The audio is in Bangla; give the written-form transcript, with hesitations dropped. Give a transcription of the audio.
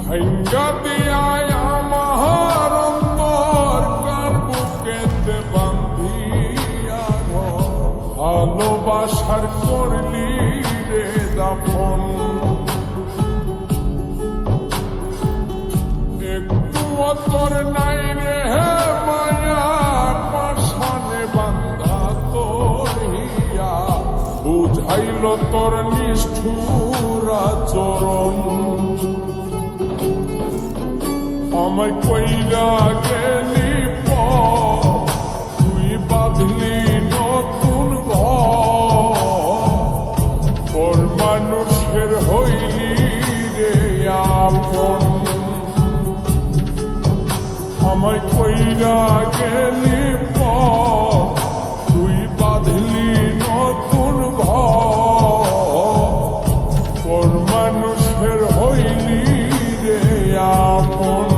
ভাঙ্গা দিয়ায় আমার অন্তর কার বুকেতে বান্ধিয়া ভালোবাসার করলি রে দাফন একটু তোর নাই রে মায়া পাশানে বান্ধা তোর হিয়া বুঝাইল তোর নিষ্ঠুর আচরণ আমায় কইরা গেলি তুই বাঁধলি নতুন ঘর মানুষের হইলি রে আপন আমায় কইরা গেলি তুই বাঁধলি নতুন ঘর মানুষের হইলি রে আপন